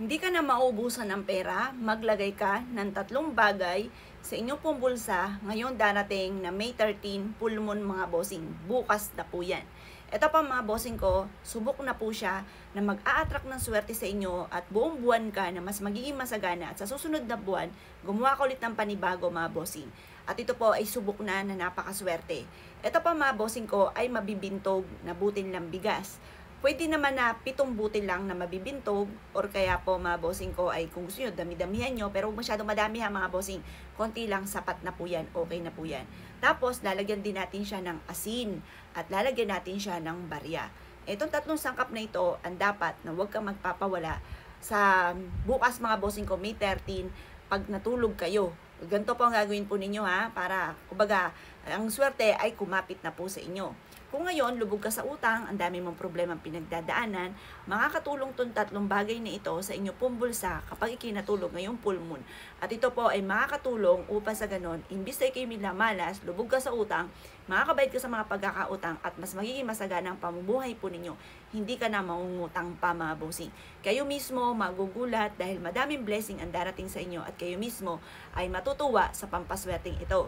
Hindi ka na mauubusan ng pera, maglagay ka ng 3 bagay sa inyong pong bulsa ngayon darating na May 13, full moon mga bossing. Bukas na po yan. Ito pa mga bossing ko, subok na po siya na mag-a-attract ng swerte sa inyo at buong buwan ka na mas magiging masagana at sa susunod na buwan, gumawa ka ulit ng panibago mga bossing. At ito po ay subok na napakaswerte. Ito pa mga bossing ko ay mabibintog na butil ng bigas. Pwede naman na 7 butil lang na mabibintog or kaya po mga bossing ko ay kung gusto nyo, dami-damihan nyo pero huwag masyadong madami ha mga bossing. Konti lang, sapat na po yan, okay na po yan. Tapos lalagyan din natin siya ng asin at lalagyan natin siya ng barya. Itong 3 sangkap na ito ang dapat na huwag kang magpapawala sa bukas mga bossing ko May 13 pag natulog kayo. Ganito po ang gagawin po ninyo ha para kumbaga ang swerte ay kumapit na po sa inyo. Kung ngayon, lubog ka sa utang, ang dami mong problemang pinagdadaanan, makakatulong tong 3 bagay na ito sa inyo pong bulsa kapag ikinatulog ngayong full moon. At ito po ay makakatulong upang sa ganon, imbis na kayo milamalas, lubog ka sa utang, makakabayad ka sa mga pagkakautang at mas magiging masagana ang pamumuhay po ninyo. Hindi ka na maungutang pa mga bossing. Kayo mismo magugulat dahil madaming blessing ang darating sa inyo at kayo mismo ay matutuwa sa pampaswerteng ito.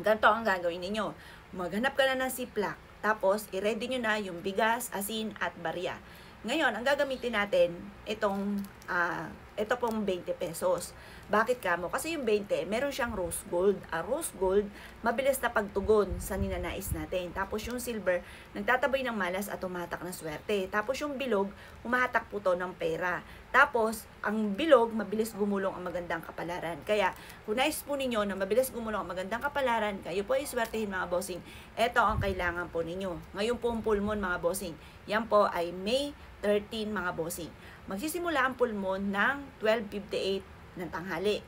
Ganito ang gagawin ninyo. Maghanap ka na ng siplak. Tapos, i-ready nyo na yung bigas, asin, at barya. Ngayon, ang gagamitin natin, ito pong 20 pesos. Bakit kamo? Kasi yung 20, meron siyang rose gold. Rose gold, mabilis na pagtugon sa ninanais natin. Tapos yung silver, nagtatabay ng malas at humatak ng swerte. Tapos yung bilog, humahatak po to ng pera. Tapos, ang bilog, mabilis gumulong ang magandang kapalaran. Kaya, kung nais po ninyo na mabilis gumulong ang magandang kapalaran, kayo po ay swertehin mga bossing. Ito ang kailangan po ninyo. Ngayon po ang full moon mga bossing. Yan po ay May 13 mga bossing. Magsisimula ang full moon ng 12:58 ng tanghali.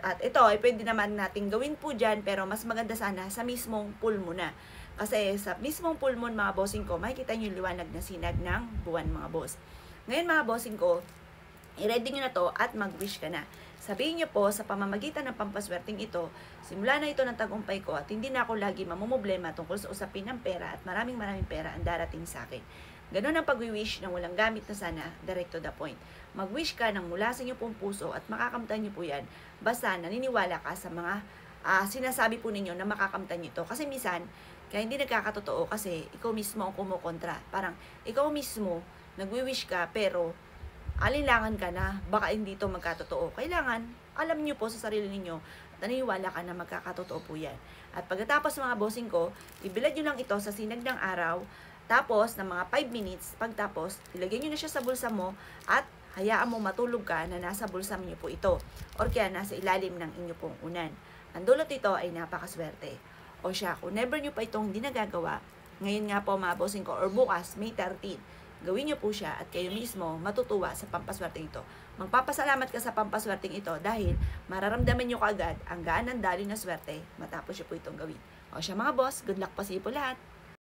At ito ay pwede naman natin gawin po dyan pero mas maganda sana sa mismong full moon na. Kasi sa mismong full moon mga bossing ko, makikita nyo yung liwanag na sinag ng buwan mga boss. Ngayon mga bossing ko, i-ready nyo na to at mag-wish ka na. Sabihin nyo po sa pamamagitan ng pampaswerteng ito, simula na ito ng tagumpay ko at hindi na ako lagi mamumblema tungkol sa usapin ng pera at maraming pera ang darating sa akin. Ganon ang pag-wish ng walang gamit na sana, direct to the point. Mag-wish ka ng mula sa inyong pong puso at makakamtan nyo po yan. Basta naniniwala ka sa mga sinasabi po ninyo na makakamtan nyo ito. Kasi minsan, kaya hindi nagkakatotoo kasi ikaw mismo ang kumukontra. Parang ikaw mismo, nag-wish ka pero alinlangan ka na, baka hindi ito magkatotoo. Kailangan, alam nyo po sa sarili ninyo, naniniwala ka na magkakatotoo po yan. At pagkatapos mga bossing ko, ibilad nyo lang ito sa sinag ng araw, tapos ng mga 5 minutes, pagtapos, ilagay nyo na siya sa bulsa mo at hayaan mo matulog ka na nasa bulsa niyo po ito or kaya nasa ilalim ng inyo pong unan. Ang dulot ito ay napakaswerte. O siya, kung never nyo pa itong hindi nagagawa, ngayon nga po mga bossing ko or bukas, May 13, gawin nyo po siya at kayo mismo matutuwa sa pampaswerteng ito. Magpapasalamat ka sa pampaswerteng ito dahil mararamdaman nyo kaagad ang gaan ng daloy na swerte matapos nyo po itong gawin. O siya mga boss, good luck pa sa iyo po lahat!